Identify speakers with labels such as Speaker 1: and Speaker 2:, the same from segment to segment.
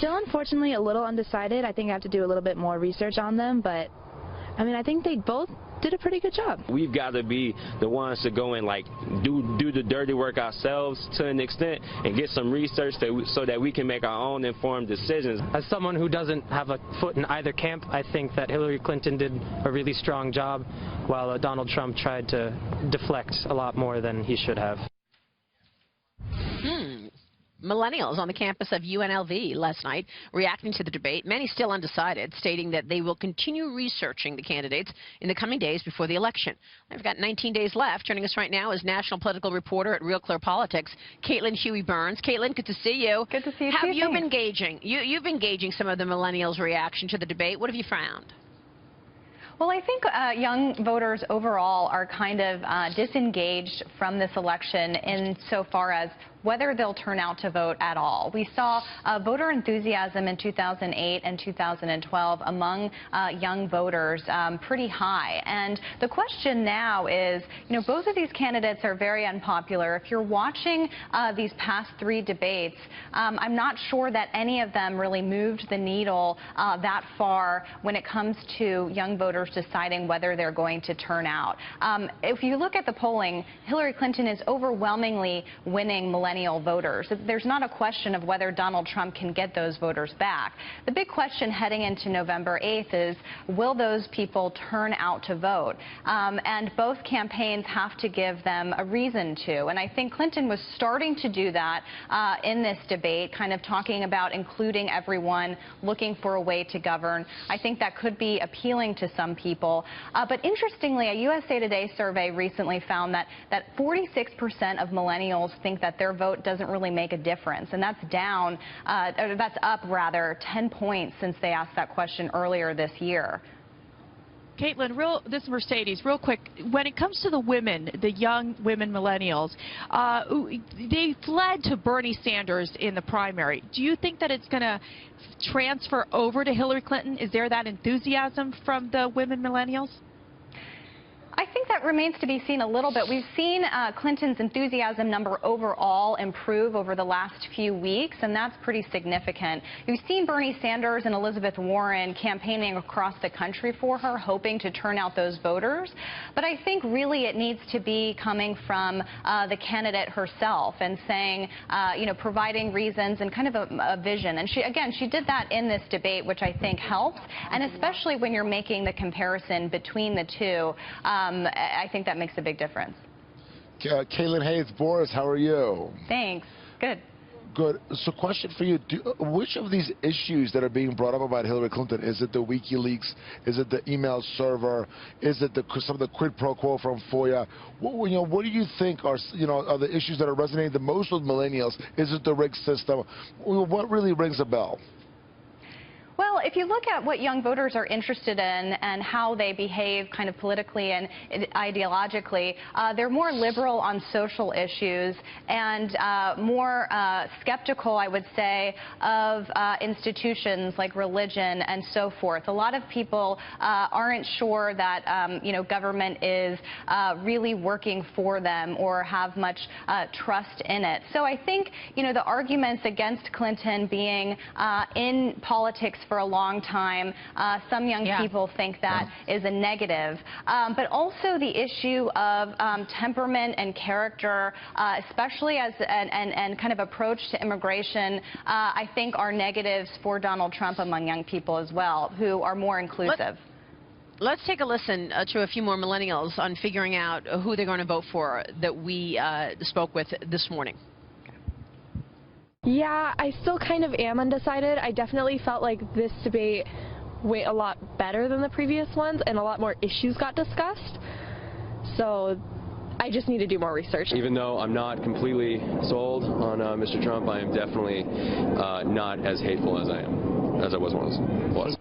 Speaker 1: still unfortunately a little undecided. I think I have to do a little bit more research on them, but I mean, I think they both did a pretty good job.
Speaker 2: We've got to be the ones to go and like do the dirty work ourselves to an extent and get some research so that we can make our own informed decisions.
Speaker 3: As someone who doesn't have a foot in either camp, I think that Hillary Clinton did a really strong job, while Donald Trump tried to deflect a lot more than he should have.
Speaker 4: Millennials on the campus of UNLV last night reacting to the debate, many still undecided, stating that they will continue researching the candidates in the coming days before the election. I've got 19 days left. Joining us right now is national political reporter at Real Clear Politics, Caitlin Huey-Burns. Caitlin, good to see you.
Speaker 5: Good to see you too.
Speaker 4: Have you been gauging? You've been gauging some of the millennials' reaction to the debate. What have you found?
Speaker 5: Well, I think young voters overall are kind of disengaged from this election insofar as whether they'll turn out to vote at all. We saw voter enthusiasm in 2008 and 2012 among young voters pretty high. And the question now is, you know, both of these candidates are very unpopular. If you're watching these past three debates, I'm not sure that any of them really moved the needle that far when it comes to young voters deciding whether they're going to turn out. If you look at the polling, Hillary Clinton is overwhelmingly winning millennial voters. There's not a question of whether Donald Trump can get those voters back. The big question heading into November 8th is, will those people turn out to vote? And both campaigns have to give them a reason to. And I think Clinton was starting to do that in this debate, kind of talking about including everyone, looking for a way to govern. I think that could be appealing to some people. But interestingly, a USA Today survey recently found that 46% of millennials think that their vote doesn't really make a difference, and that's down, or that's up rather 10 points since they asked that question earlier this year.
Speaker 6: Caitlin, this is Mercedes, real quick. When it comes to the women, the young women millennials, they fled to Bernie Sanders in the primary. Do you think that it's going to transfer over to Hillary Clinton? Is there that enthusiasm from the women millennials?
Speaker 5: I think that remains to be seen a little bit. We've seen Clinton's enthusiasm number overall improve over the last few weeks, and that's pretty significant. We've seen Bernie Sanders and Elizabeth Warren campaigning across the country for her, hoping to turn out those voters. But I think really it needs to be coming from the candidate herself and saying, you know, providing reasons and kind of a vision. And she did that in this debate, which I think helps. And especially when you're making the comparison between the two, I think that makes a big difference.
Speaker 7: Caitlin Hayes, Boris, how are you?
Speaker 5: Thanks. Good.
Speaker 7: Good. So question for you. Which of these issues that are being brought up about Hillary Clinton, is it the WikiLeaks? Is it the email server? Is it some of the quid pro quo from FOIA? What do you think are the issues that are resonating the most with millennials? Is it the rigged system? What really rings a bell?
Speaker 5: Well, if you look at what young voters are interested in and how they behave kind of politically and ideologically, they're more liberal on social issues and more skeptical, I would say, of institutions like religion and so forth. A lot of people aren't sure that, government is really working for them or have much trust in it. So I think, the arguments against Clinton being in politics for a long time, some young people think that is a negative. But also the issue of temperament and character, especially as and kind of approach to immigration, I think are negatives for Donald Trump among young people as well, who are more inclusive.
Speaker 4: Let's take a listen to a few more millennials on figuring out who they're going to vote for that we spoke with this morning.
Speaker 1: Yeah, I still kind of am undecided. I definitely felt like this debate went a lot better than the previous ones and a lot more issues got discussed. So I just need to do more research.
Speaker 8: Even though I'm not completely sold on Mr. Trump, I am definitely not as hateful as I was once.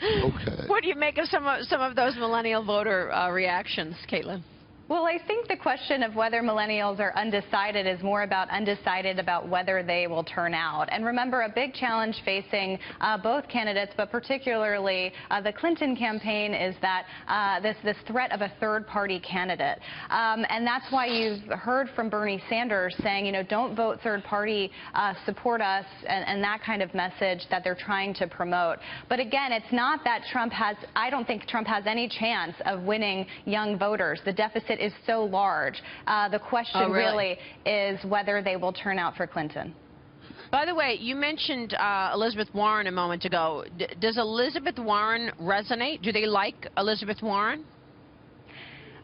Speaker 7: Okay.
Speaker 4: What do you make of some of those millennial voter reactions, Caitlin?
Speaker 5: Well, I think the question of whether millennials are undecided is more about undecided about whether they will turn out. And remember, a big challenge facing both candidates, but particularly the Clinton campaign, is that this threat of a third-party candidate. And that's why you've heard from Bernie Sanders saying, you know, don't vote third-party, support us, and that kind of message that they're trying to promote. But again, it's not that I don't think Trump has any chance of winning young voters. The deficit is so large. The question really is whether they will turn out for Clinton.
Speaker 4: By the way, you mentioned Elizabeth Warren a moment ago. Does Elizabeth Warren resonate? Do they like Elizabeth Warren?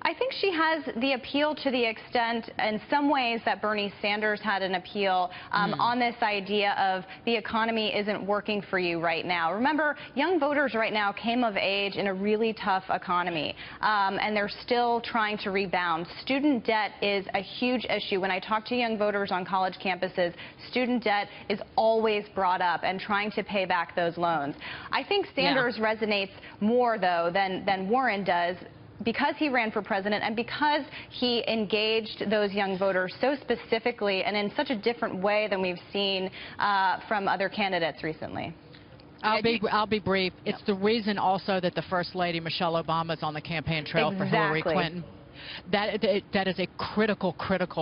Speaker 5: I think she has the appeal to the extent, in some ways, that Bernie Sanders had an appeal on this idea of the economy isn't working for you right now. Remember, young voters right now came of age in a really tough economy, and they're still trying to rebound. Student debt is a huge issue. When I talk to young voters on college campuses, student debt is always brought up and trying to pay back those loans. I think Sanders resonates more, though, than Warren does, because he ran for president and because he engaged those young voters so specifically and in such a different way than we've seen from other candidates recently.
Speaker 9: I'll be brief. It's the reason also that the First Lady, Michelle Obama, is on the campaign trail for Hillary Clinton. That is a critical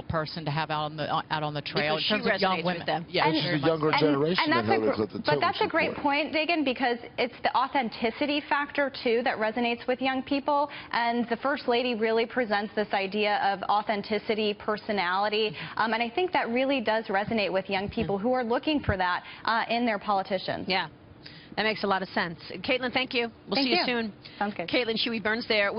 Speaker 9: person to have out on the trail in terms of young women.
Speaker 7: Yeah, and the younger generation than Hillary Clinton.
Speaker 5: But that's a great point, Dagan, because it's the authenticity factor too that resonates with young people, and the First Lady really presents this idea of authenticity, personality, and I think that really does resonate with young people who are looking for that in their politicians.
Speaker 4: Yeah, that makes a lot of sense. Caitlin, thank you. We'll see you soon.
Speaker 5: Sounds good.
Speaker 4: Caitlin Shuey-Burns there.